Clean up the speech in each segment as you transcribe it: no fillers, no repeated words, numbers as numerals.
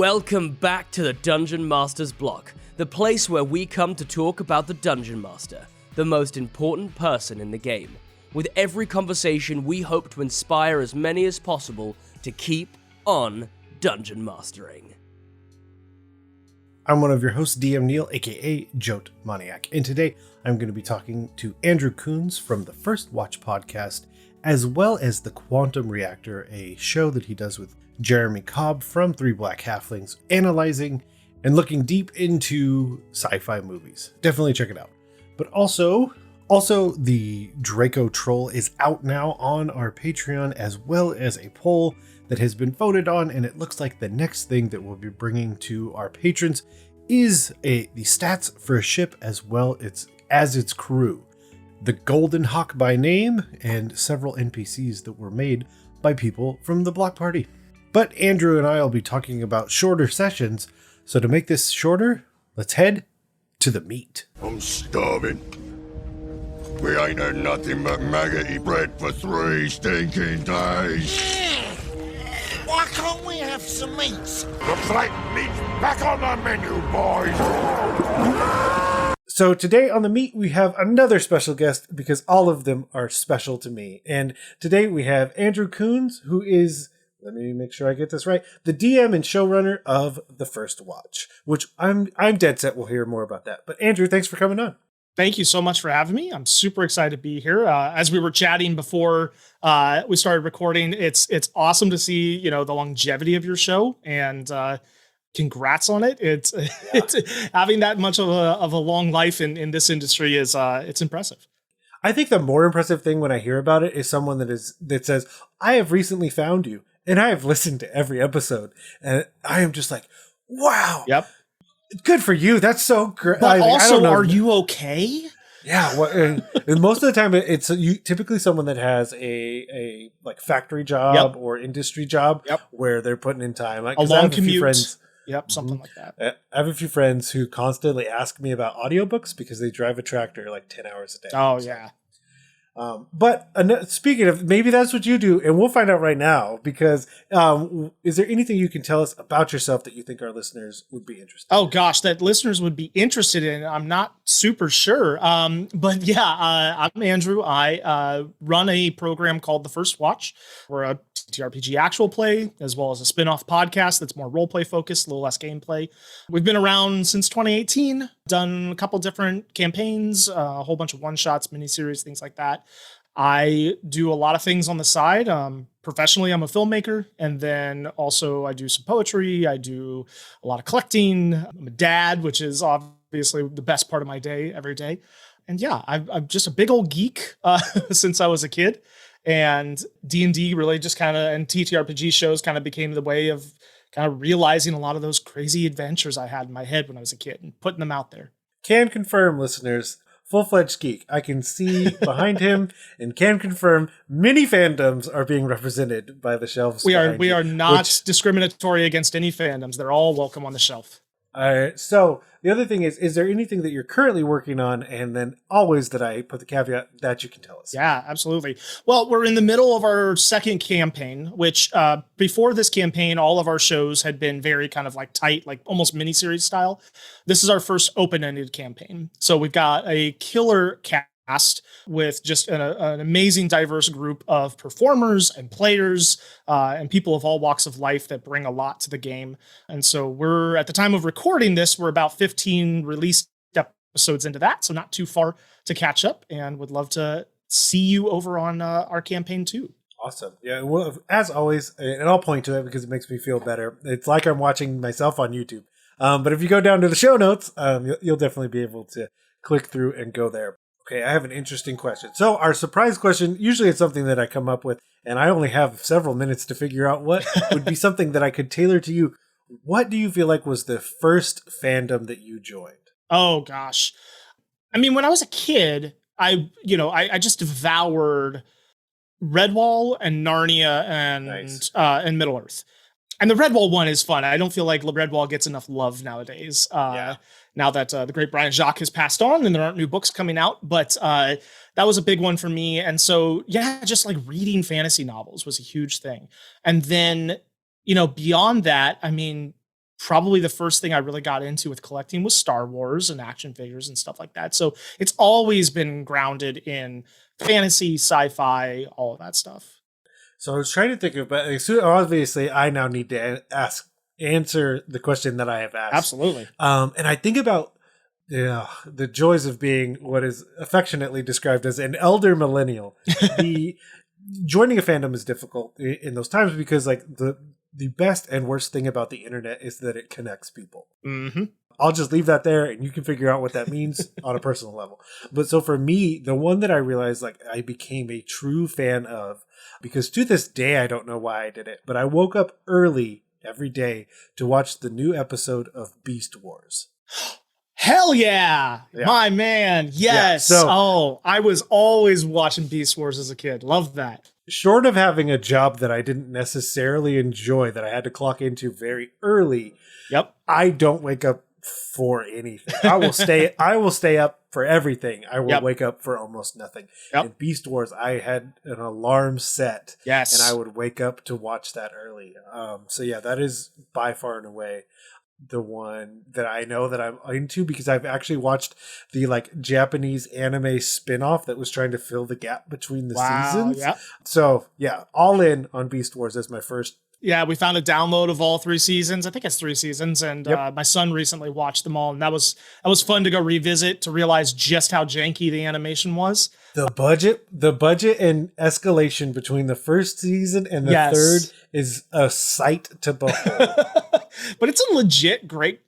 Welcome back to the Dungeon Master's Block, the place where we come to talk about the Dungeon Master, the most important person in the game. With every conversation, we hope to inspire as many as possible to keep on Dungeon Mastering. I'm one of your hosts, DM Neal, aka Jote Maniac, and today I'm going to be talking to Andrew Coons from the First Watch podcast, as well as The Quantum Reactor, a show that he does with Jeremy Cobb from Three Black Halflings, analyzing and looking deep into sci-fi movies. Definitely check it out. But also the Draco Troll is out now on our Patreon, as well as a poll that has been voted on, and it looks like the next thing that we'll be bringing to our patrons is the stats for a ship as well as its crew. The Golden Hawk by name, and several NPCs that were made by people from the Block Party. But Andrew and I will be talking about shorter sessions, so to make this shorter, let's head to the meat. I'm starving. We ain't had nothing but maggoty bread for 3 stinking days. Why can't we have some meats? Looks like meat's back on the menu, boys. So today on the meat, we have another special guest because all of them are special to me. And today we have Andrew Coons, who is, let me make sure I get this right, the DM and showrunner of The First Watch, which I'm dead set we'll hear more about that. But Andrew, thanks for coming on. Thank you so much for having me. I'm super excited to be here. As we were chatting before we started recording, it's awesome to see, the longevity of your show, and congrats on it. It's having that much of a long life in this industry is it's impressive. I think the more impressive thing when I hear about it is someone that says, I have recently found you and I have listened to every episode, and I am just like, wow. Yep. Good for you. That's so great. But also, I don't know. Are you okay? Yeah. Well, and most of the time, it's typically someone that has a like factory job or industry job where they're putting in time. Like, a long commute. Friends, something like that. I have a few friends who constantly ask me about audiobooks because they drive a tractor like 10 hours a day. Oh, yeah. But speaking of, maybe that's what you do, and we'll find out right now, because is there anything you can tell us about yourself that you think our listeners would be interested in? Oh, gosh, that listeners would be interested in. I'm not super sure. But yeah, I'm Andrew. I run a program called The First Watch. We're a ttrpg actual play, as well as a spin-off podcast that's more role-play focused, a little less gameplay. We've been around since 2018, done a couple different campaigns, a whole bunch of one-shots, miniseries, things like that. I do a lot of things on the side. Professionally, I'm a filmmaker, and then also I do some poetry. I do a lot of collecting. I'm a dad, which is obviously the best part of my day every day. And yeah, I'm just a big old geek since I was a kid. And D&D really just kind of, and TTRPG shows kind of became the way of kind of realizing a lot of those crazy adventures I had in my head when I was a kid and putting them out there. Can confirm, listeners, full-fledged geek. I can see behind him and can confirm many fandoms are being represented by the shelves. We are not discriminatory against any fandoms. They're all welcome on the shelf. All right. So the other thing is there anything that you're currently working on? And then always that I put the caveat that you can tell us. Yeah, absolutely. Well, we're in the middle of our second campaign, which before this campaign, all of our shows had been very kind of like tight, like almost miniseries style. This is our first open-ended campaign. So we've got a killer cast with just an amazing diverse group of performers and players and people of all walks of life that bring a lot to the game. And so we're, at the time of recording this, we're about 15 released episodes into that, so not too far to catch up, and would love to see you over on our campaign too. Awesome. Yeah, well, as always, and I'll point to it because it makes me feel better. It's like I'm watching myself on YouTube. But if you go down to the show notes, you'll definitely be able to click through and go there. Okay, I have an interesting question. So our surprise question, usually it's something that I come up with, and I only have several minutes to figure out what would be something that I could tailor to you. What do you feel like was the first fandom that you joined? Oh, gosh. I mean, when I was a kid, I just devoured Redwall and Narnia and Middle-earth. And the Redwall one is fun. I don't feel like Redwall gets enough love nowadays. Now that the great Brian Jacques has passed on and there aren't new books coming out. But that was a big one for me. And so, yeah, just like reading fantasy novels was a huge thing. And then, beyond that, I mean, probably the first thing I really got into with collecting was Star Wars and action figures and stuff like that. So it's always been grounded in fantasy, sci-fi, all of that stuff. So I was trying to think of, but obviously I now need to answer the question that I have asked. Absolutely. And I think about the joys of being what is affectionately described as an elder millennial. Joining a fandom is difficult in those times because like the best and worst thing about the internet is that it connects people. Mm-hmm. I'll just leave that there and you can figure out what that means on a personal level. But so for me, the one that I realized like I became a true fan of, because to this day, I don't know why I did it, but I woke up early every day to watch the new episode of Beast Wars. Hell yeah. My man. Yes. Yeah, so, I was always watching Beast Wars as a kid. Love that. Short of having a job that I didn't necessarily enjoy, that I had to clock into very early. Yep. I don't wake up for anything. I will stay up for everything. I will wake up for almost nothing. Yep. In Beast Wars, I had an alarm set. Yes. And I would wake up to watch that early. So yeah, that is by far and away the one that I know that I'm into, because I've actually watched the like Japanese anime spin-off that was trying to fill the gap between the seasons. Yeah. So yeah, all in on Beast Wars as my first. Yeah, we found a download of all 3 seasons. I think it's 3 seasons, and my son recently watched them all, and that was fun to go revisit to realize just how janky the animation was. The budget and escalation between the first season and the third is a sight to behold. But it's a legit great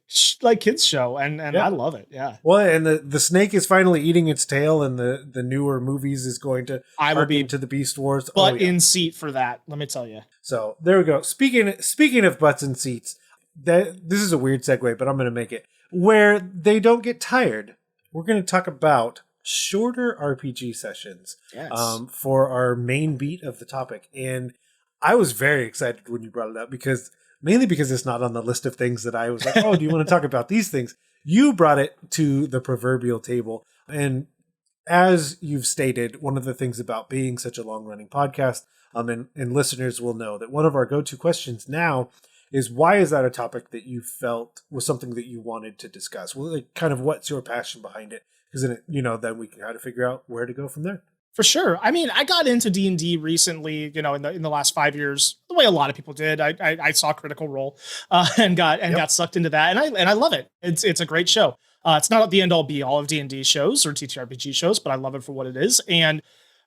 kids show, and I love it. Yeah. Well, and the snake is finally eating its tail, and the newer movies is going to to the Beast Wars. But in seat for that, let me tell you. So there we go. Speaking of butts and seats, this is a weird segue, but I'm going to make it where they don't get tired. We're going to talk about shorter RPG sessions for our main beat of the topic, and I was very excited when you brought it up mainly because it's not on the list of things that I was like, oh, do you want to talk about these things? You brought it to the proverbial table. And as you've stated, one of the things about being such a long-running podcast, and listeners will know that one of our go-to questions now is, why is that a topic that you felt was something that you wanted to discuss? Well, like, kind of what's your passion behind it? Because then we can kind of figure out where to go from there. For sure. I mean, I got into D&D recently, in the last 5 years, the way a lot of people did. I saw Critical Role and got sucked into that, and I love it. It's a great show. It's not the end all be all of D&D shows or TTRPG shows, but I love it for what it is. And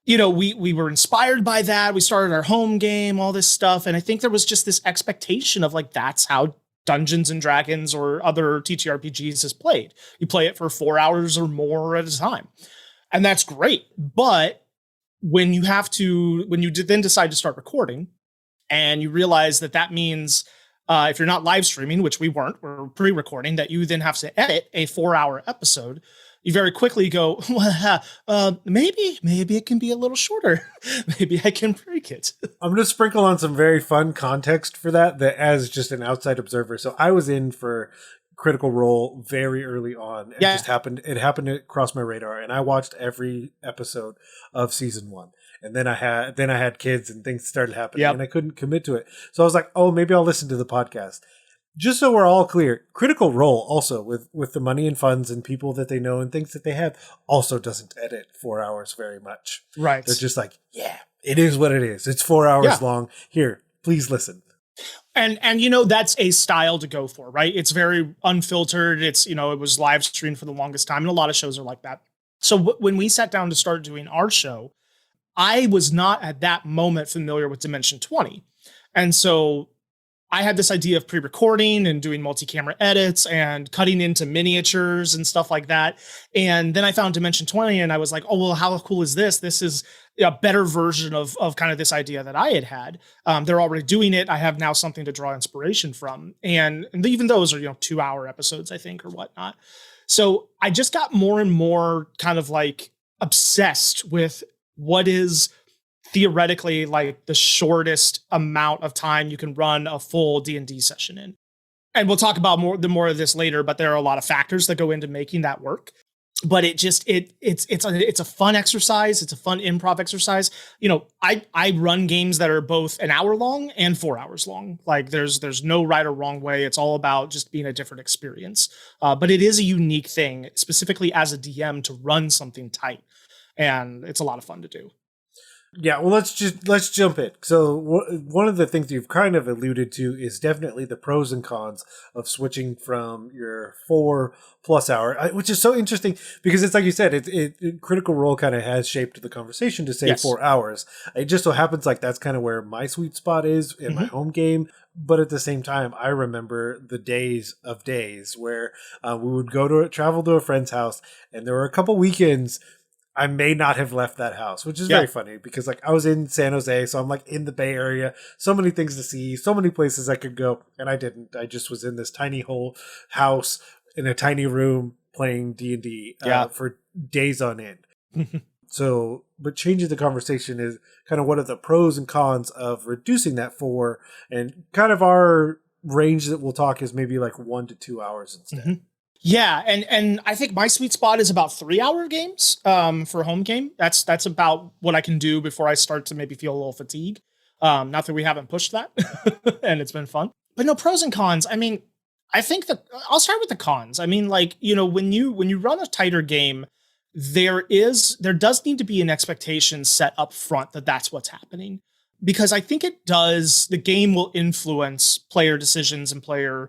we were inspired by that. We started our home game, all this stuff, and I think there was just this expectation of like, that's how Dungeons and Dragons or other TTRPGs is played. You play it for 4 hours or more at a time. And that's great. But when you then decide to start recording and you realize that means if you're not live streaming, which we're pre-recording, that you then have to edit a 4-hour episode, you very quickly go, maybe it can be a little shorter. Maybe I can break it. I'm going to sprinkle on some very fun context for that as just an outside observer. So I was in for Critical Role very early on. It happened to cross my radar, and I watched every episode of season 1. And then I had kids and things started happening and I couldn't commit to it. So I was like, oh, maybe I'll listen to the podcast. Just so we're all clear, Critical Role also with the money and funds and people that they know and things that they have also doesn't edit 4 hours very much. Right. They're just like, yeah, it is what it is. It's 4 hours long. Here, please listen. And that's a style to go for, right? It's very unfiltered. It's, it was live streamed for the longest time. And a lot of shows are like that. So when we sat down to start doing our show, I was not at that moment familiar with Dimension 20. And so I had this idea of pre-recording and doing multi-camera edits and cutting into miniatures and stuff like that. And then I found Dimension 20 and I was like, oh, well, how cool is this? This is a better version of kind of this idea that I had. They're already doing it. I have now something to draw inspiration from. And even those are, 2-hour episodes, I think, or whatnot. So I just got more and more kind of like obsessed with what is theoretically like the shortest amount of time you can run a full D&D session in. And we'll talk about more of this later, but there are a lot of factors that go into making that work. but it's a fun exercise. It's a fun improv exercise. I run games that are both an hour long and 4 hours long. Like there's no right or wrong way. It's all about just being a different experience. But it is a unique thing, specifically as a DM, to run something tight, and it's a lot of fun to do. Yeah, well, let's jump in. So one of the things you've kind of alluded to is definitely the pros and cons of switching from your 4+ hour, which is so interesting because it's like you said, Critical Role kind of has shaped the conversation to say Yes. 4 hours. It just so happens like that's kind of where my sweet spot is in my home game. But at the same time, I remember the days of days where we would travel to a friend's house, and there were a couple weekends I may not have left that house, which is very funny because like I was in San Jose, so I'm like in the Bay Area, so many things to see, so many places I could go, and I didn't. I just was in this tiny whole house in a tiny room playing D&D for days on end. So, but changing the conversation is kind of what are the pros and cons of reducing that 4, and kind of our range that we'll talk is maybe like 1 to 2 hours instead. Yeah, and I think my sweet spot is about 3-hour games for a home game. That's about what I can do before I start to maybe feel a little fatigue. Not that we haven't pushed that, and it's been fun. But no, pros and cons. I mean, I think that I'll start with the cons. I mean, like, when you run a tighter game, there does need to be an expectation set up front that that's what's happening, because I think the game will influence player decisions and player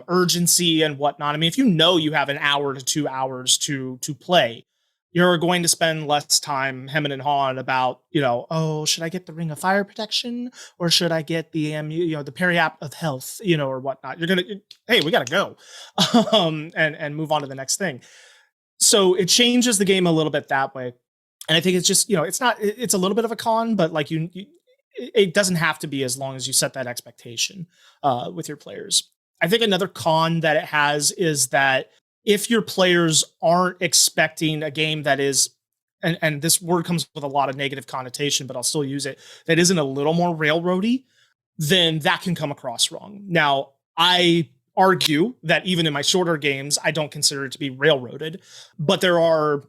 urgency and whatnot. I mean, if you have an hour to 2 hours to play, you're going to spend less time hemming and hawing about, should I get the Ring of Fire protection or should I get the the Periap of Health, or whatnot. Hey, we got to go, and move on to the next thing. So it changes the game a little bit that way, and I think it's just it's a little bit of a con, but like it doesn't have to be as long as you set that expectation with your players. I think another con that it has is that if your players aren't expecting a game that is, and this word comes with a lot of negative connotation, but I'll still use it, that isn't a little more railroady, then that can come across wrong. Now, I argue that even in my shorter games, I don't consider it to be railroaded, but there are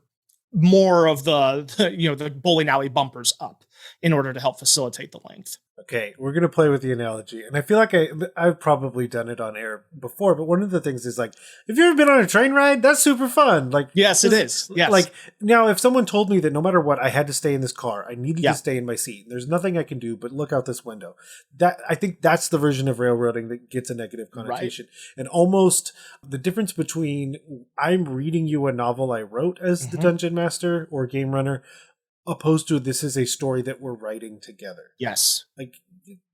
more of the bowling alley bumpers up in order to help facilitate the length. Okay, we're going to play with the analogy. And I feel like I've probably done it on air before, but one of the things is like, if you've ever been on a train ride, that's super fun. Like, yes, it is. Yes. Like, now, if someone told me that no matter what, I had to stay in this car, I needed to stay in my seat, and there's nothing I can do but look out this window, I think that's the version of railroading that gets a negative connotation. Right. And almost the difference between I'm reading you a novel I wrote as the dungeon master or game runner, opposed to this is a story that we're writing together. Yes. Like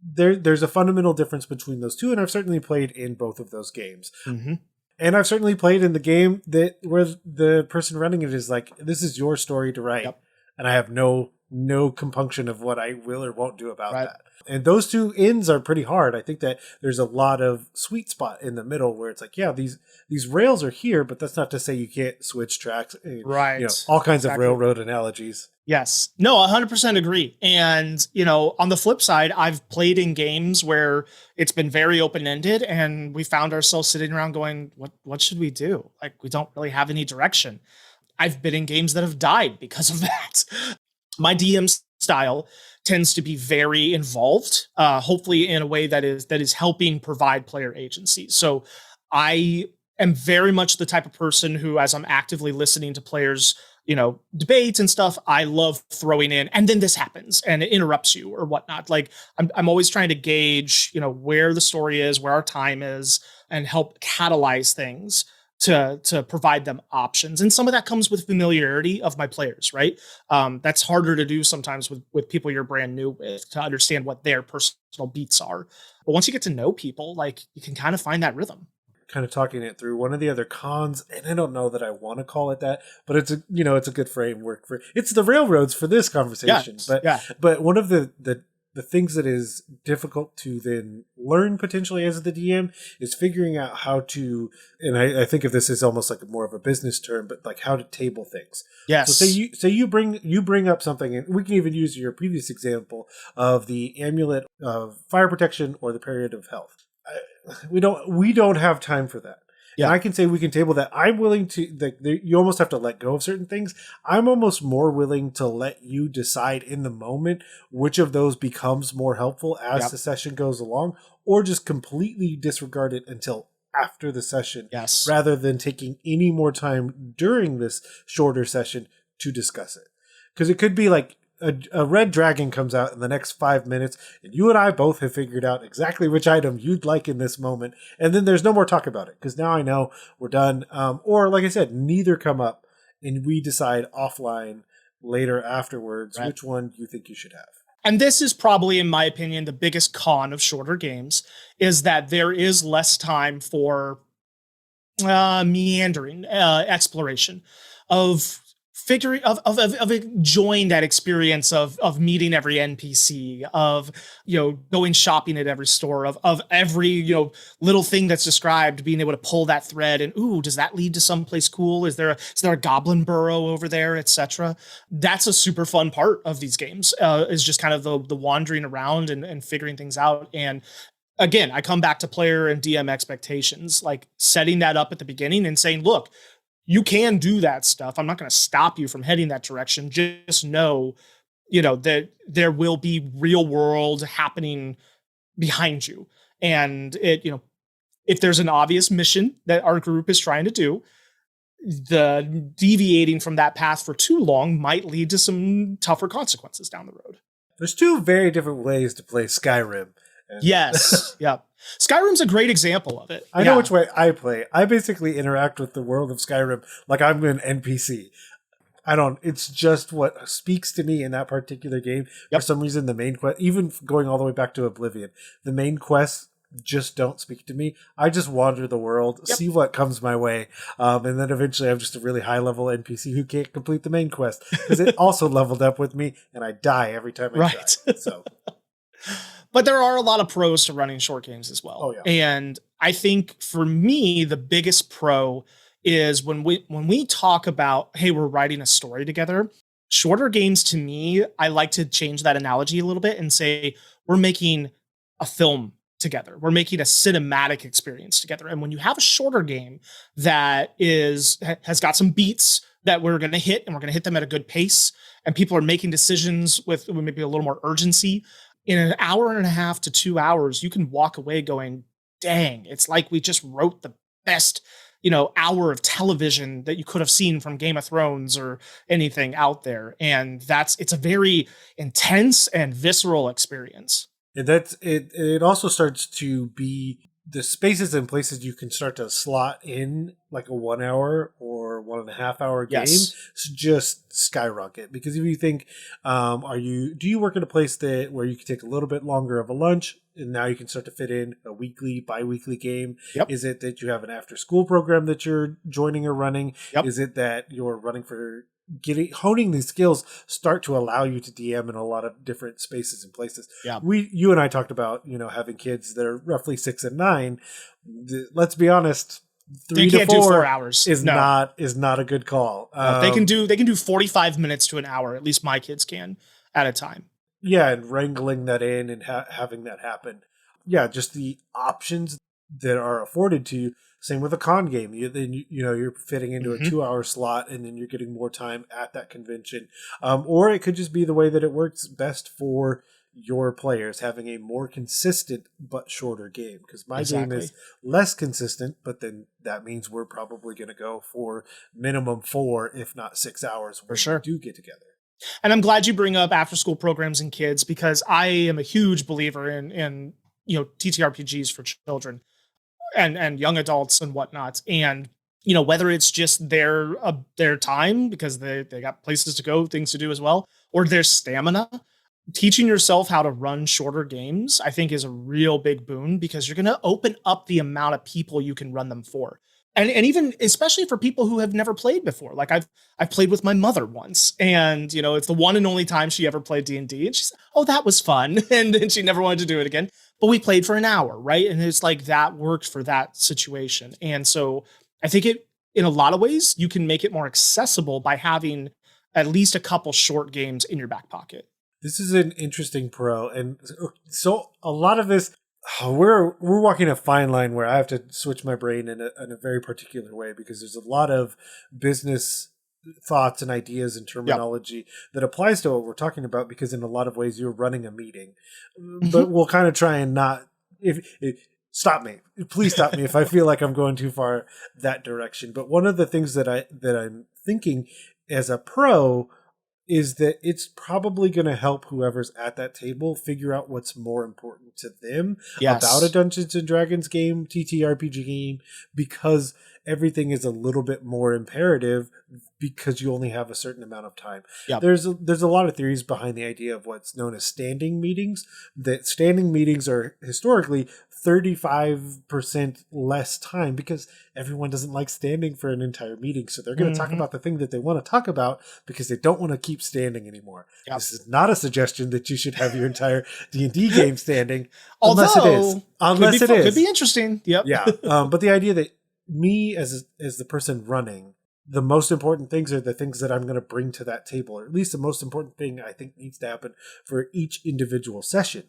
there's a fundamental difference between those two, and I've certainly played in both of those games. And I've certainly played in the game where the person running it is like, this is your story to write, and I have no compunction of what I will or won't do about that. And those two ends are pretty hard. I think that there's a lot of sweet spot in the middle where it's like, these rails are here, but that's not to say you can't switch tracks. Right. All kinds of railroad analogies. Yes. No, 100% agree. And, on the flip side, I've played in games where it's been very open-ended and we found ourselves sitting around going, what should we do? Like, we don't really have any direction. I've been in games that have died because of that. My DM style tends to be very involved, hopefully in a way that is helping provide player agency. So I am very much the type of person who, as I'm actively listening to players, debates and stuff, I love throwing in, and then this happens and it interrupts you or whatnot. Like I'm always trying to gauge, where the story is, where our time is, and help catalyze things to provide them options. And some of that comes with familiarity of my players, right? That's harder to do sometimes with people you're brand new with, to understand what their personal beats are. But once you get to know people, like, you can kind of find that rhythm. Kind of talking it through, one of the other cons, and I don't know that I want to call it that, but it's a good framework for, it's the railroads for this conversation. But one of the things that is difficult to then learn potentially as the DM is figuring out how to, and I think of this as almost like more of a business term, but like how to table things. Yes. So say you bring up something, and we can even use your previous example of the amulet of fire protection or the period of health. We don't have time for that. And I can say we can table that. I'm willing to, you almost have to let go of certain things. I'm almost more willing to let you decide in the moment which of those becomes more helpful as the session goes along, or just completely disregard it until after the session, rather than taking any more time during this shorter session to discuss it. Because it could be like a red dragon comes out in the next 5 minutes, and you and I both have figured out exactly which item you'd like in this moment, and then there's no more talk about it, because now I know we're done. Or, like I said, neither come up, and we decide offline later afterwards which one you think you should have. And this is probably, in my opinion, the biggest con of shorter games, is that there is less time for meandering exploration of figuring of enjoying that experience of meeting every NPC, of going shopping at every store, of every little thing that's described, being able to pull that thread and does that lead to someplace cool? Is there a goblin burrow over there, etc. That's a super fun part of these games, is just kind of the wandering around and figuring things out. And again, I come back to player and DM expectations, like setting that up at the beginning and saying, look, you can do that stuff. I'm not going to stop you from heading that direction. Just know, that there will be real world happening behind you. And if there's an obvious mission that our group is trying to do, the deviating from that path for too long might lead to some tougher consequences down the road. There's two very different ways to play Skyrim. Yes. Yeah. Skyrim's a great example of it. I know which way I play. I basically interact with the world of Skyrim like I'm an NPC. It's just what speaks to me in that particular game. For some reason, the main quest, even going all the way back to Oblivion, the main quests just don't speak to me. I just wander the world, see what comes my way. And then eventually I'm just a really high level NPC who can't complete the main quest because it also leveled up with me and I die every time I try. So. But there are a lot of pros to running short games as well. Oh, yeah. And I think for me, the biggest pro is when we talk about, hey, we're writing a story together. Shorter games, to me, I like to change that analogy a little bit and say we're making a film together. We're making a cinematic experience together. And when you have a shorter game that has got some beats that we're going to hit, and we're going to hit them at a good pace, and people are making decisions with maybe a little more urgency, in an hour and a half to 2 hours, you can walk away going, dang, it's like we just wrote the best, hour of television that you could have seen from Game of Thrones or anything out there. And it's a very intense and visceral experience. And it also starts to be the spaces and places you can start to slot in like a 1 hour or 1.5 hour game just skyrocket. Because if you think, do you work in a place where you can take a little bit longer of a lunch and now you can start to fit in a weekly, bi-weekly game? Yep. Is it that you have an after school program that you're joining or running? Yep. Is it that you're running for honing these skills start to allow you to DM in a lot of different spaces and places. Yeah. You and I talked about, having kids that are roughly 6 and 9. Let's be honest, 3 to 4 hours is not a good call. They can do 45 minutes to an hour. At least my kids can at a time. Yeah. And wrangling that in and having that happen. Yeah. Just the options that are afforded to you. Same with a con game. You're fitting into a 2 hour slot and then you're getting more time at that convention. Or it could just be the way that it works best for your players, having a more consistent but shorter game. Because my game is less consistent, but then that means we're probably going to go for minimum 4, if not 6 hours when we do get together. And I'm glad you bring up after school programs and kids, because I am a huge believer in TTRPGs for children. And young adults and whatnot. And, whether it's just their time because they got places to go, things to do as well, or their stamina, teaching yourself how to run shorter games, I think is a real big boon, because you're going to open up the amount of people you can run them for. And even especially for people who have never played before. Like I've played with my mother once, and it's the one and only time she ever played D&D, and she said, "Oh, that was fun," and then she never wanted to do it again. But we played for an hour, right? And it's like that worked for that situation. And so I think in a lot of ways, you can make it more accessible by having at least a couple short games in your back pocket. This is an interesting pro. And so a lot of this, we're walking a fine line where I have to switch my brain in a very particular way, because there's a lot of business thoughts and ideas and terminology that applies to what we're talking about, because in a lot of ways you're running a meeting. But we'll kind of try and not stop me. Please stop me if I feel like I'm going too far that direction. But one of the things that I'm thinking as a pro is that it's probably going to help whoever's at that table figure out what's more important to them about a Dungeons and Dragons game, TTRPG game, because everything is a little bit more imperative because you only have a certain amount of time. Yep. There's a lot of theories behind the idea of what's known as standing meetings, that standing meetings are historically 35% less time because everyone doesn't like standing for an entire meeting. So they're going to talk about the thing that they want to talk about because they don't want to keep standing anymore. Yep. This is not a suggestion that you should have your entire D&D game standing. Unless it is. Unless it is. Could be interesting. Yep. Yeah. But the idea that me as the person running, the most important things are the things that I'm going to bring to that table, or at least the most important thing I think needs to happen for each individual session.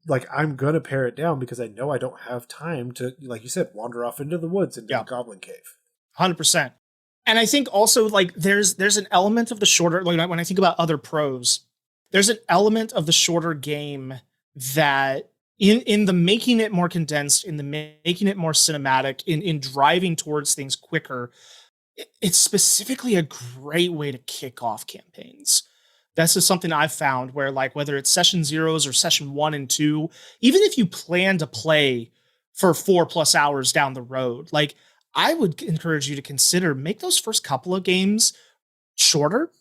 Like, I'm going to pare it down because I know I don't have time to, like you said, wander off into the woods and do a goblin cave. 100%. And I think also, like, there's an element of the shorter, like, when I think about other pros, there's an element of the shorter game that in the making it more condensed, in the making it more cinematic, in driving towards things quicker, it's specifically a great way to kick off campaigns. This is something I've found where, like, whether it's session 0s or session 1 and 2, even if you plan to play for 4+ hours down the road, like, I would encourage you to consider make those first couple of games shorter,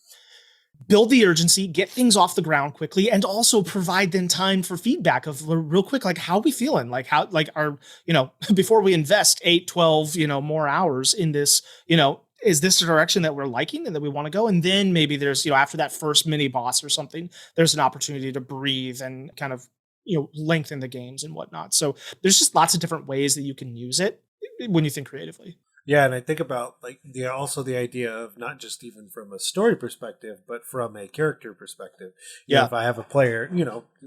build the urgency, get things off the ground quickly, and also provide them time for feedback of real quick, like, how are we feeling? Like, how, like, our, before we invest 8, 12, more hours in this, is this the direction that we're liking and that we want to go? And then maybe there's, after that first mini boss or something, there's an opportunity to breathe and kind of, lengthen the games and whatnot. So there's just lots of different ways that you can use it when you think creatively. Yeah, and I think about, like, also the idea of not just even from a story perspective, but from a character perspective. You know, if I have a player,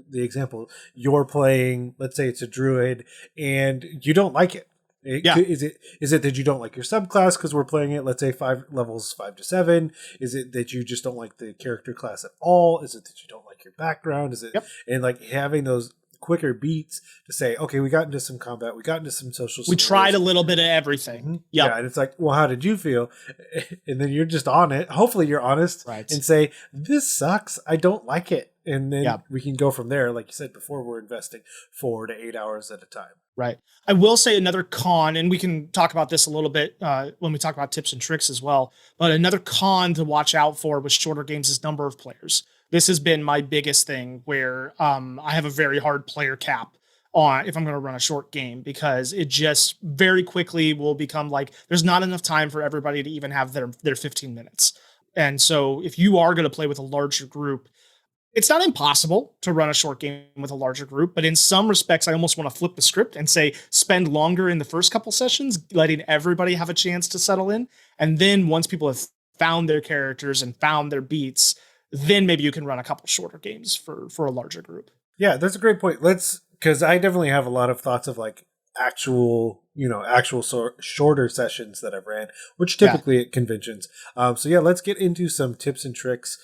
the example, you're playing, let's say it's a druid, and you don't like it. Is it that you don't like your subclass because we're playing it, let's say, 5 levels 5 to 7? Is it that you just don't like the character class at all? Is it that you don't like your background? Is it and, like, having those quicker beats to say, okay, we got into some combat, we got into some social we tried a little bit of everything. Mm-hmm. Yeah, and it's like, well, how did you feel? And then you're just on it. Hopefully you're honest and say, this sucks, I don't like it. And then we can go from there. Like you said before, we're investing 4 to 8 hours at a time. Right. I will say another con, and we can talk about this a little bit when we talk about tips and tricks as well, but another con to watch out for with shorter games is number of players. This has been my biggest thing where I have a very hard player cap on if I'm going to run a short game, because it just very quickly will become like there's not enough time for everybody to even have their 15 minutes. And so if you are going to play with a larger group, it's not impossible to run a short game with a larger group, but in some respects, I almost want to flip the script and say, spend longer in the first couple sessions, letting everybody have a chance to settle in. And then once people have found their characters and found their beats, then maybe you can run a couple shorter games for a larger group. Yeah, that's a great point. Because I definitely have a lot of thoughts of, like, actual shorter sessions that I've ran, which typically at conventions. So let's get into some tips and tricks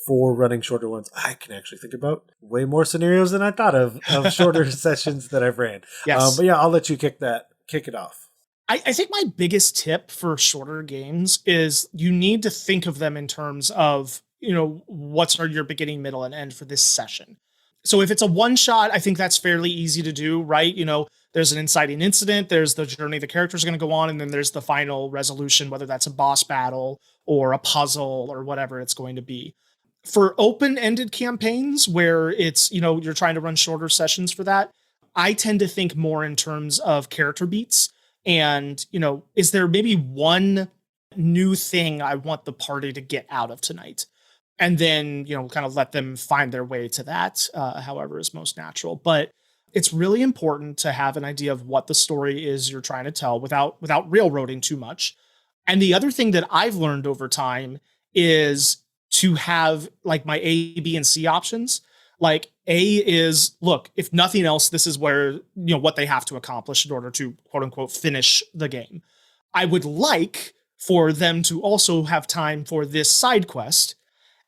for running shorter ones. I can actually think about way more scenarios than I thought of shorter sessions that I've ran. Yes. But I'll let you kick it off. I think my biggest tip for shorter games is you need to think of them in terms of, what's your beginning, middle, and end for this session. So if it's a one shot, I think that's fairly easy to do, right? There's an inciting incident, there's the journey the characters are going to go on, and then there's the final resolution, whether that's a boss battle or a puzzle or whatever it's going to be. For open-ended campaigns where it's, you're trying to run shorter sessions for that, I tend to think more in terms of character beats. And, is there maybe one new thing I want the party to get out of tonight? And then, kind of let them find their way to that, however is most natural. But it's really important to have an idea of what the story is you're trying to tell without railroading too much. And the other thing that I've learned over time is to have, like, my A, B, and C options. Like A is, look, if nothing else, this is where, what they have to accomplish in order to quote unquote finish the game. I would like for them to also have time for this side quest.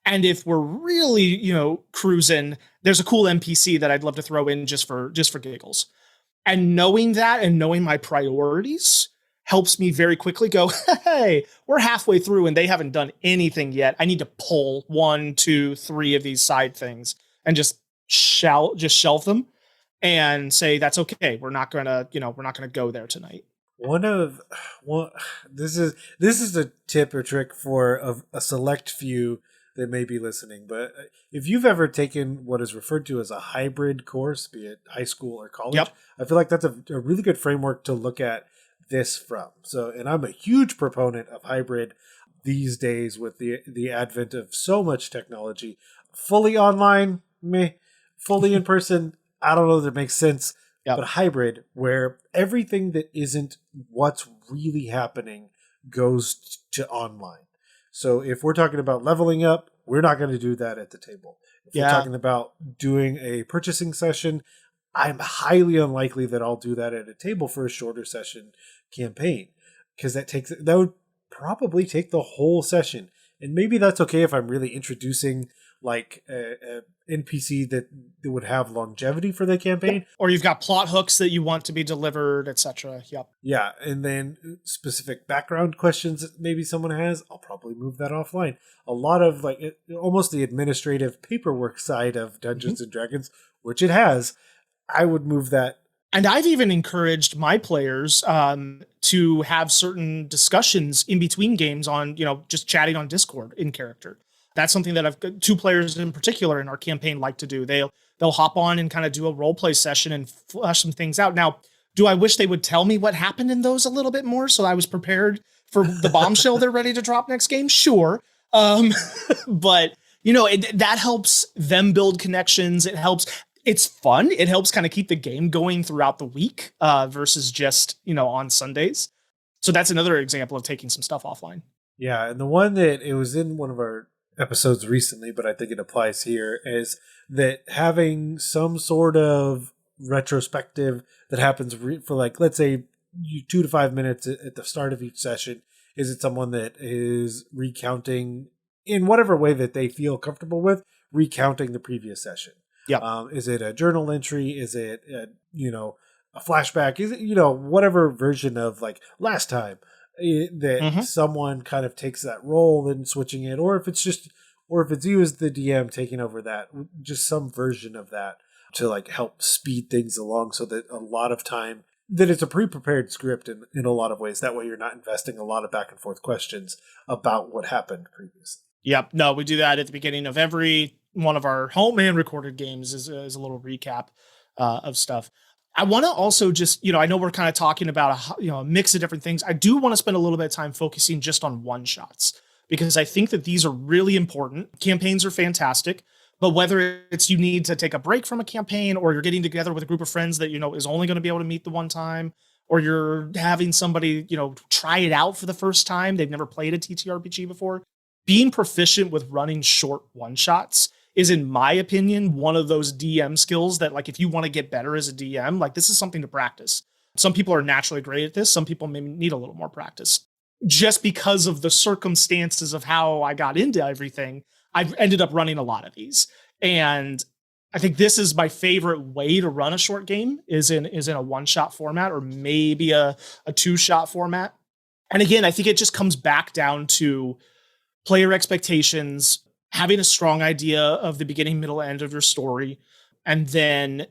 And if we're really, cruising, there's a cool NPC that I'd love to throw in just for giggles. And knowing that and knowing my priorities helps me very quickly go, hey, we're halfway through and they haven't done anything yet. I need to pull 1, 2, 3 of these side things and just shelve them and say, that's okay. We're not gonna go there tonight. This is a tip or trick for a select few that may be listening, but if you've ever taken what is referred to as a hybrid course, be it high school or college, yep. I feel like that's a really good framework to look at this from. So, and I'm a huge proponent of hybrid these days with the advent of so much technology. Fully online, meh. Fully in person, I don't know that it makes sense. Yep. But hybrid, where everything that isn't what's really happening goes to online. So if we're talking about leveling up, we're not going to do that at the table. If we're talking about doing a purchasing session, I'm highly unlikely that I'll do that at a table for a shorter session campaign, because that would probably take the whole session. And maybe that's okay if I'm really introducing like a NPC that would have longevity for the campaign, or you've got plot hooks that you want to be delivered, etc. Yep. Yeah, and then specific background questions that maybe someone has, I'll probably move that offline. A lot of almost the administrative paperwork side of Dungeons and Dragons, which it has, I would move that. And I've even encouraged my players to have certain discussions in between games on, just chatting on Discord in character. That's something that I've 2 players in particular in our campaign like to do. They'll hop on and kind of do a role play session and flesh some things out. Now, do I wish they would tell me what happened in those a little bit more so I was prepared for the bombshell they're ready to drop next game? Sure. But, that helps them build connections. It's fun. It helps kind of keep the game going throughout the week versus just, on Sundays. So that's another example of taking some stuff offline. Yeah. And the one that it was in one of our episodes recently, but I think it applies here, is that having some sort of retrospective that happens for let's say 2 to 5 minutes at the start of each session. Is it someone that is recounting in whatever way that they feel comfortable with, recounting the previous session? Yeah. Is it a journal entry? Is it a flashback? Is it whatever version of last time that someone kind of takes that role and switching it, or if it's you as the DM taking over that, just some version of that to help speed things along, so that a lot of time that it's a pre-prepared script in a lot of ways. That way you're not investing a lot of back and forth questions about what happened previously. Yep. No, we do that at the beginning of every one of our home and recorded games is a little recap of stuff. I want to also just, I know we're kind of talking about a mix of different things. I do want to spend a little bit of time focusing just on one-shots, because I think that these are really important. Campaigns are fantastic, but whether it's you need to take a break from a campaign, or you're getting together with a group of friends that, is only going to be able to meet the one time, or you're having somebody, try it out for the first time. They've never played a TTRPG before. Being proficient with running short one-shots is, in my opinion, one of those DM skills that, if you want to get better as a DM, this is something to practice. Some people are naturally great at this. Some people maybe need a little more practice. Just because of the circumstances of how I got into everything, I've ended up running a lot of these. And I think this is my favorite way to run a short game is in a one-shot format, or maybe a 2-shot format. And again, I think it just comes back down to player expectations, having a strong idea of the beginning, middle, end of your story, and then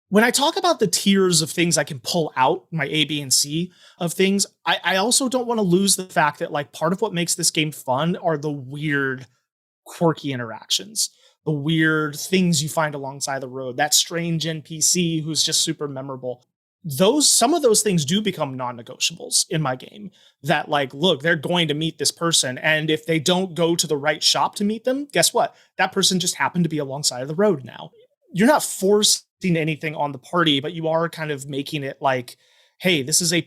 when I talk about the tiers of things I can pull out, my A, B, and C of things, I also don't want to lose the fact that part of what makes this game fun are the weird, quirky interactions, the weird things you find alongside the road, that strange NPC who's just super memorable. Some of those things do become non-negotiables in my game, that look, they're going to meet this person. And if they don't go to the right shop to meet them, guess what? That person just happened to be alongside of the road now. You're not forcing anything on the party, but you are kind of making it hey, this is an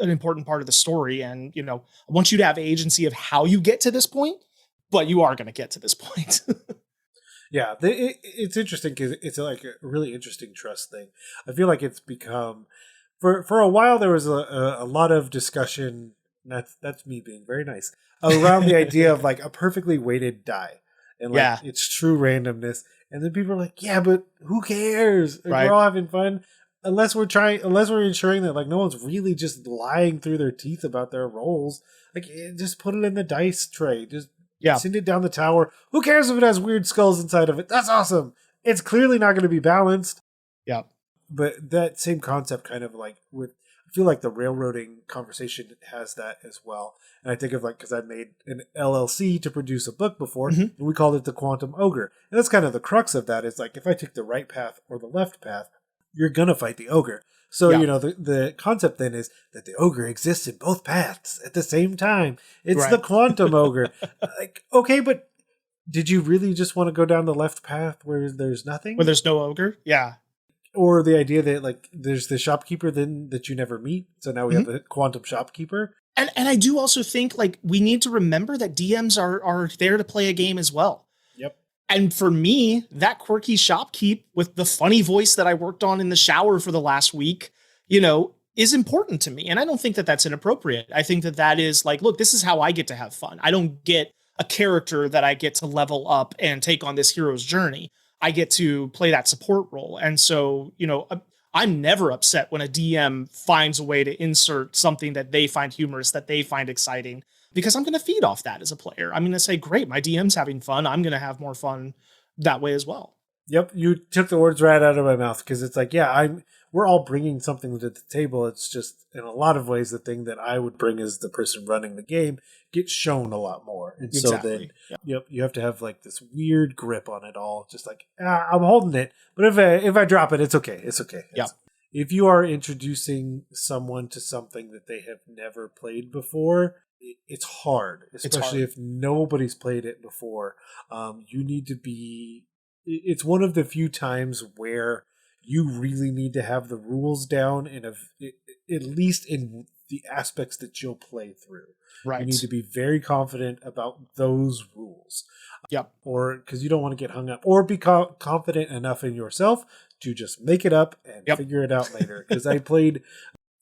important part of the story. And, I want you to have agency of how you get to this point, but you are going to get to this point. Yeah, it's interesting because it's like a really interesting trust thing. I feel like it's become for a while there was a lot of discussion. That's me being very nice around the idea of like a perfectly weighted die and like Yeah. it's true randomness. And then people are like, yeah, but who cares? Like, Right. we're all having fun. Unless we're ensuring that like no one's really just lying through their teeth about their rolls. Like just put it in the dice tray. Just Yeah. send it down the tower. Who cares if it has weird skulls inside of it? That's awesome. It's clearly not going to be balanced. Yeah. But that same concept kind of like with I feel like the railroading conversation has that as well. And I think of like because I made an LLC to produce a book before, and we called it the Quantum Ogre. And that's kind of the crux of that. Is like if I take the right path or the left path, you're gonna fight the ogre. So Yeah. you know the concept then is that the ogre exists in both paths at the same time. It's Right. the Quantum Ogre. Like okay, but did you really just want to go down the left path where there's nothing? Where there's no ogre? Yeah. Or the idea that like there's the shopkeeper then that you never meet. So now we have a quantum shopkeeper. And I do also think like we need to remember that DMs are there to play a game as well. Yep. And for me, that quirky shopkeep with the funny voice that I worked on in the shower for the last week, you know, is important to me. And I don't think that that's inappropriate. I think that that is like, look, this is how I get to have fun. I don't get a character that I get to level up and take on this hero's journey. I get to play that support role. And so, you know, I'm never upset when a DM finds a way to insert something that they find humorous, that they find exciting, because I'm going to feed off that as a player. I'm going to say, great, my DM's having fun. I'm going to have more fun that way as well. Yep. You took the words right out of my mouth because it's like, yeah, we're all bringing something to the table. It's just in a lot of ways, the thing that I would bring as the person running the game gets shown a lot more. And so then, yep, you have to have like this weird grip on it all. Just like, I'm holding it, but if I drop it, it's okay. It's okay. Yep. If you are introducing someone to something that they have never played before, it's hard, especially if nobody's played it before. You need to be, it's one of the few times where you really need to have the rules down at least in the aspects that you'll play through. Right. You need to be very confident about those rules. Yep. Or because you don't want to get hung up, or be confident enough in yourself to just make it up and figure it out later. Because I played,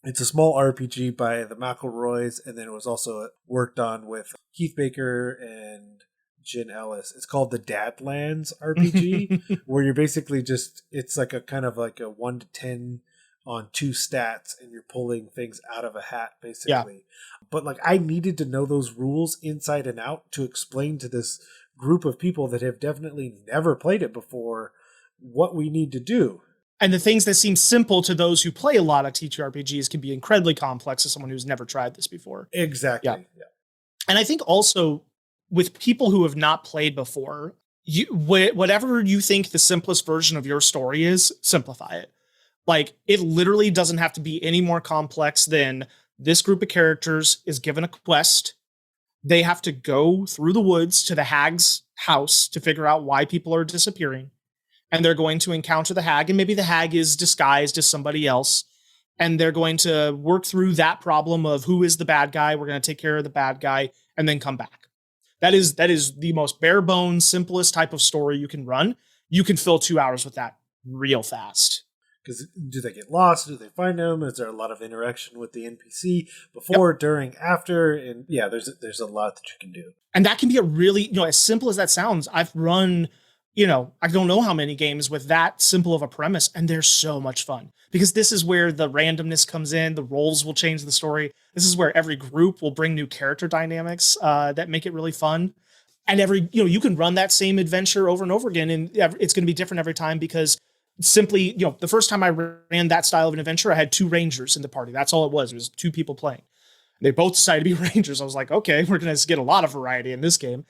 it's a small RPG by the McElroys, and then it was also worked on with Keith Baker and Jen Ellis. It's called the Dadlands RPG, where you're basically just, it's like a kind of like a 1 to 10 on 2 stats, and you're pulling things out of a hat, basically. Yeah. But like, I needed to know those rules inside and out to explain to this group of people that have definitely never played it before what we need to do. And the things that seem simple to those who play a lot of TTRPGs can be incredibly complex to someone who's never tried this before. Exactly. Yeah. And I think also with people who have not played before, whatever you think the simplest version of your story is, simplify it. Like, it literally doesn't have to be any more complex than this group of characters is given a quest. They have to go through the woods to the hag's house to figure out why people are disappearing. And they're going to encounter the hag, and maybe the hag is disguised as somebody else. And they're going to work through that problem of who is the bad guy. We're going to take care of the bad guy and then come back. That is the most bare bones, simplest type of story you can run. You can fill 2 hours with that real fast. Because do they get lost? Do they find them? Is there a lot of interaction with the NPC before, during, after? And yeah, there's a lot that you can do. And that can be a really, as simple as that sounds, I've run, I don't know how many games with that simple of a premise, and they're so much fun. Because this is where the randomness comes in, the roles will change the story. This is where every group will bring new character dynamics that make it really fun. And you can run that same adventure over and over again, and it's going to be different every time because simply, the first time I ran that style of an adventure, I had 2 rangers in the party. That's all it was. It was 2 people playing. They both decided to be rangers. I was like, okay, we're going to get a lot of variety in this game.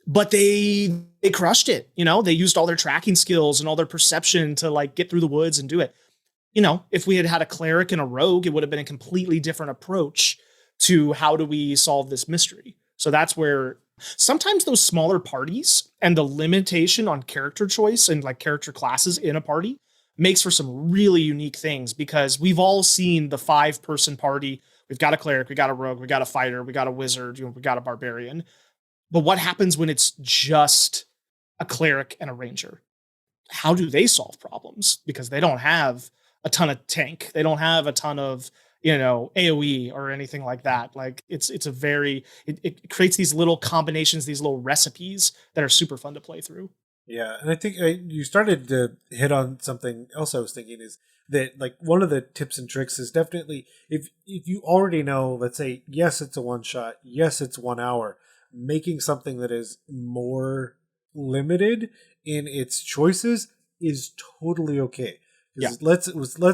But they crushed it. They used all their tracking skills and all their perception to like get through the woods and do it. If we had had a cleric and a rogue, it would have been a completely different approach to how do we solve this mystery. So that's where sometimes those smaller parties and the limitation on character choice and like character classes in a party makes for some really unique things, because we've all seen the 5-person party. We've got a cleric, we got a rogue, we got a fighter, we got a wizard, we got a barbarian. But what happens when it's just a cleric and a ranger. How do they solve problems? Because they don't have a ton of tank. They don't have a ton of, AoE or anything like that. Like it creates these little combinations, these little recipes that are super fun to play through. Yeah, and I think you started to hit on something else I was thinking is that, like, one of the tips and tricks is definitely if you already know, let's say, yes, it's a one shot, yes, it's 1 hour, making something that is more limited in its choices is totally okay. Yeah. Let's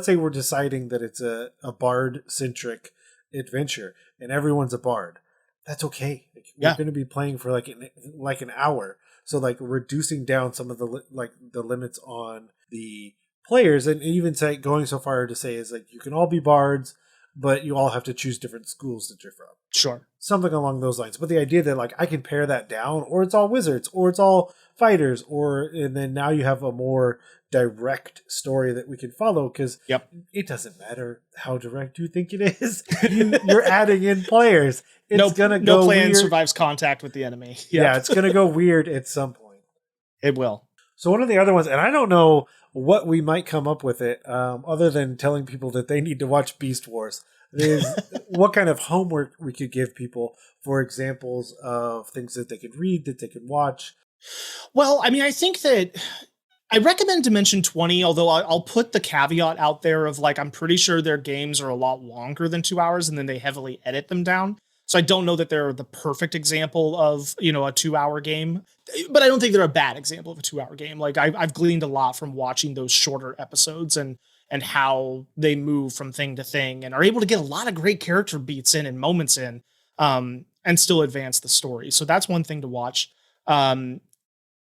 say we're deciding that it's a bard centric adventure and everyone's a bard. That's okay. We're going to be playing for like an hour. So like reducing down some of the limits on the players, and even going so far to say is like you can all be bards, but you all have to choose different schools that you're from. Sure. Something along those lines. But the idea that like I can pare that down, or it's all wizards, or it's all fighters, and then now you have a more direct story that we can follow, because it doesn't matter how direct you think it is. You're adding in players. It's gonna go no plan weird. survives contact with the enemy. Yeah, it's gonna go weird at some point. It will. So one of the other ones, and I don't know what we might come up with it, other than telling people that they need to watch Beast Wars, is what kind of homework we could give people for examples of things that they could read, that they could watch. Well, I mean, I think that I recommend Dimension 20, although I'll put the caveat out there of like, I'm pretty sure their games are a lot longer than 2 hours, and then they heavily edit them down. So I don't know that they're the perfect example of, a 2-hour game, but I don't think they're a bad example of a 2-hour game. Like I've gleaned a lot from watching those shorter episodes and how they move from thing to thing and are able to get a lot of great character beats in and moments in, and still advance the story. So that's one thing to watch.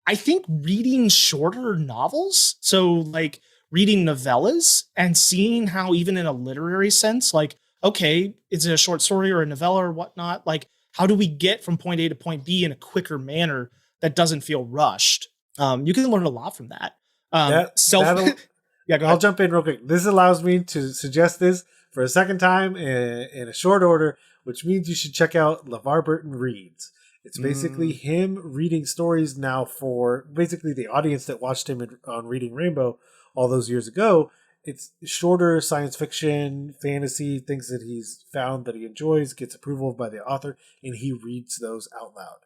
I think reading shorter novels, so like reading novellas and seeing how even in a literary sense, like, okay, is it a short story or a novella or whatnot? Like, how do we get from point A to point B in a quicker manner that doesn't feel rushed? You can learn a lot from that. I'll jump in real quick. This allows me to suggest this for a second time in a short order, which means you should check out LeVar Burton Reads. It's basically him reading stories now for basically the audience that watched him on Reading Rainbow all those years ago. It's shorter science fiction, fantasy, things that he's found that he enjoys, gets approval by the author, and he reads those out loud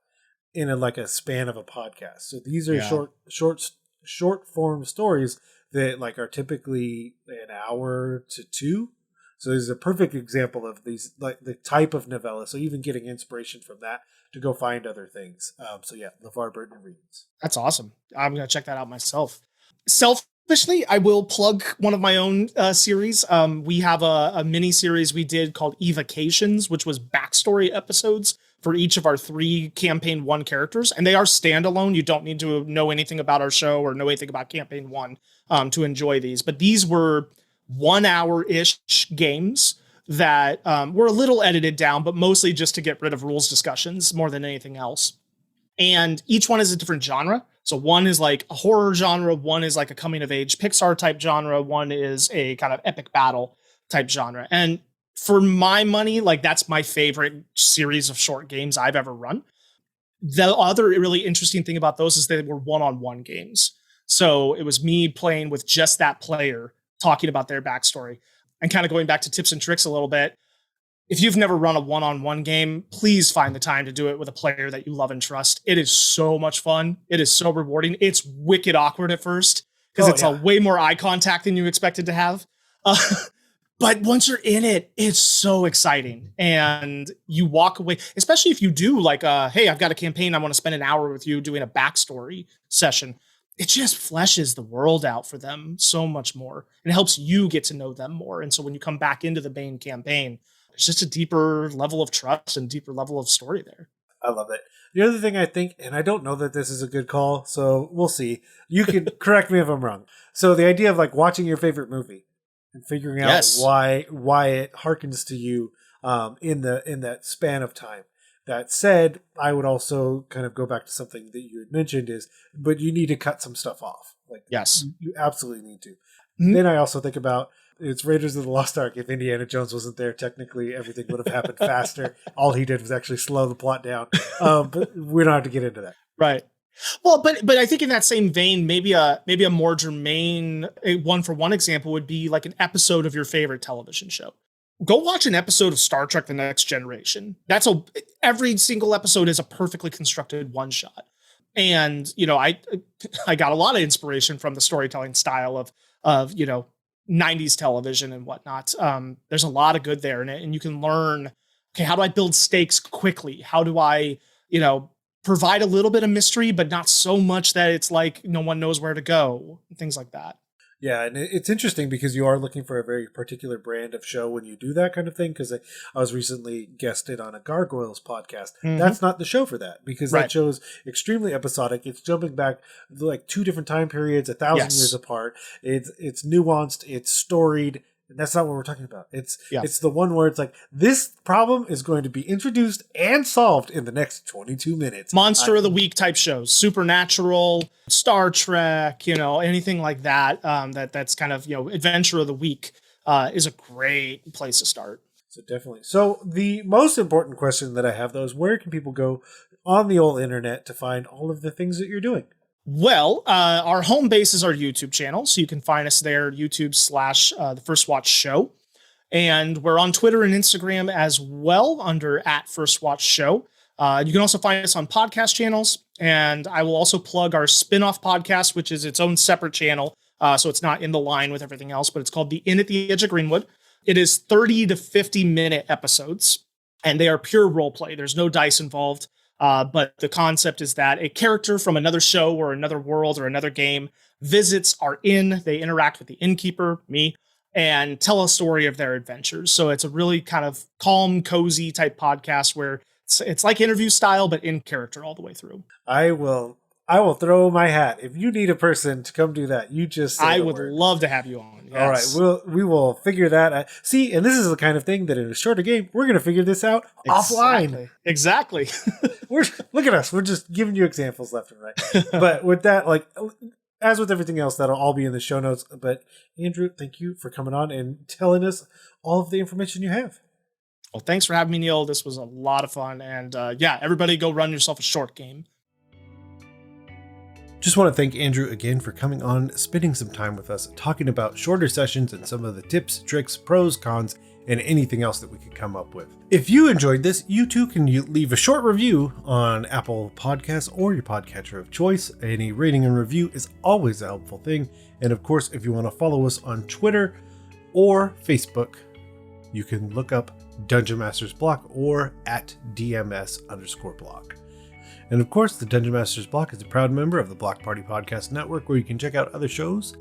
in a span of a podcast. So these are short form stories that like are typically an hour to 2. So this is a perfect example of these, like the type of novella. So even getting inspiration from that to go find other things. LeVar Burton Reads. That's awesome. I'm going to check that out myself. Selfishly, I will plug one of my own series. We have a mini series we did called Evocations, which was backstory episodes for each of our 3 campaign 1 characters. And they are standalone. You don't need to know anything about our show or know anything about campaign 1 to enjoy these. But these were 1 hour-ish games that were a little edited down, but mostly just to get rid of rules discussions more than anything else. And each one is a different genre. So one is like a horror genre, one is like a coming of age Pixar type genre, one is a kind of epic battle type genre. And for my money, like that's my favorite series of short games I've ever run. The other really interesting thing about those is they were one-on-one games. So it was me playing with just that player, talking about their backstory. And kind of going back to tips and tricks a little bit, if you've never run a one-on-one game, please find the time to do it with a player that you love and trust. It is so much fun. It is so rewarding. It's wicked awkward at first because it's a way more eye contact than you expected to have. But once you're in it, it's so exciting. And you walk away, especially if you do like, hey, I've got a campaign. I want to spend an hour with you doing a backstory session. It just fleshes the world out for them so much more and helps you get to know them more. And so when you come back into the main campaign, it's just a deeper level of trust and deeper level of story there. I love it. The other thing I think, and I don't know that this is a good call, so we'll see. You can correct me if I'm wrong. So the idea of like watching your favorite movie and figuring out why it harkens to you in that span of time. That said, I would also kind of go back to something that you had mentioned but you need to cut some stuff off. Like, yes, you absolutely need to. Mm-hmm. Then I also think about it's Raiders of the Lost Ark. If Indiana Jones wasn't there, technically everything would have happened faster. All he did was actually slow the plot down. But we don't have to get into that. Right. Well, but I think in that same vein, maybe a more germane one for one example would be like an episode of your favorite television show. Go watch an episode of Star Trek: The Next Generation. Every single episode is a perfectly constructed one shot. And, I got a lot of inspiration from the storytelling style of 90s television and whatnot. There's a lot of good there in it, and you can learn, okay, how do I build stakes quickly? How do I, provide a little bit of mystery, but not so much that it's like no one knows where to go, things like that. Yeah, and it's interesting because you are looking for a very particular brand of show when you do that kind of thing. Because I was recently guested on a Gargoyles podcast. Mm-hmm. That's not the show for that, because that show is extremely episodic. It's jumping back like 2 different time periods, 1,000 years apart. It's nuanced. It's storied. And that's not what we're talking about. It's the one where it's like, this problem is going to be introduced and solved in the next 22 minutes. Monster of the Week type shows, Supernatural, Star Trek, anything like that. That's kind of, Adventure of the Week is a great place to start. So definitely. So the most important question that I have, though, is where can people go on the old internet to find all of the things that you're doing? Well, our home base is our YouTube channel, so you can find us there, YouTube/ The First Watch Show. And we're on Twitter and Instagram as well under @FirstWatchShow. You can also find us on podcast channels, and I will also plug our spin-off podcast, which is its own separate channel, so it's not in the line with everything else, but it's called The Inn at the Edge of Greenwood. It is 30 to 50-minute episodes, and they are pure role play. There's no dice involved. But the concept is that a character from another show or another world or another game visits our inn. They interact with the innkeeper, me, and tell a story of their adventures. So it's a really kind of calm, cozy type podcast where it's like interview style, but in character all the way through. I will throw my hat. If you need a person to come do that, you just say I would love to have you on. Yes. All right, we will figure that out. See, and this is the kind of thing that in a shorter game, we're going to figure this out offline. Exactly. Look at us. We're just giving you examples left and right. But with that, like, as with everything else, that'll all be in the show notes. But Andrew, thank you for coming on and telling us all of the information you have. Well, thanks for having me, Neal. This was a lot of fun. And everybody go run yourself a short game. Just want to thank Andrew again for coming on, spending some time with us, talking about shorter sessions and some of the tips, tricks, pros, cons, and anything else that we could come up with. If you enjoyed this, you too can leave a short review on Apple Podcasts or your podcatcher of choice. Any rating and review is always a helpful thing. And of course, if you want to follow us on Twitter or Facebook, you can look up Dungeon Masters Block or @DMS_block. And of course, the Dungeon Masters Block is a proud member of the Block Party Podcast Network, where you can check out other shows,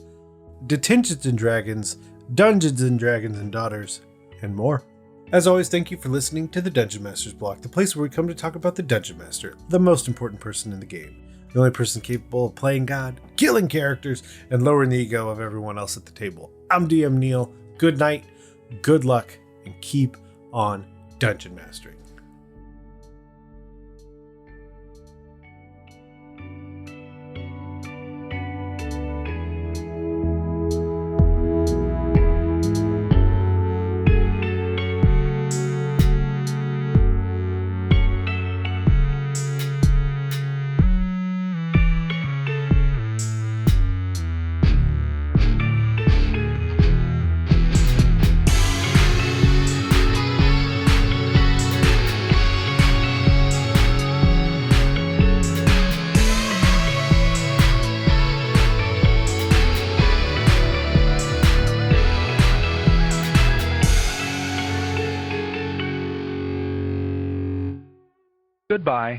Detentions and Dragons, Dungeons and Dragons and Daughters, and more. As always, thank you for listening to the Dungeon Masters Block, the place where we come to talk about the Dungeon Master, the most important person in the game, the only person capable of playing God, killing characters, and lowering the ego of everyone else at the table. I'm DM Neal. Good night, good luck, and keep on dungeon mastering. Goodbye.